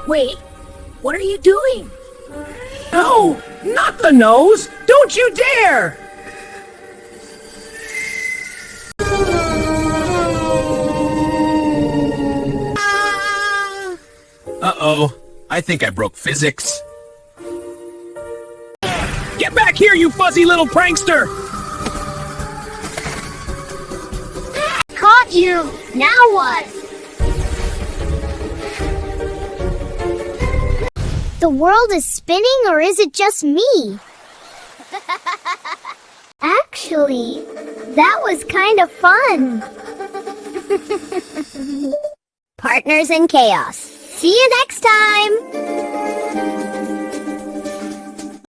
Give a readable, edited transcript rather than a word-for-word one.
Wait, what are you doing? No, not the nose! Don't you dare! Uh-oh, I think I broke physics. Get back here, you fuzzy little prankster! Caught you! Now what? The world is spinning, or is it just me? Actually, that was kind of fun. Partners in Chaos. See you next time!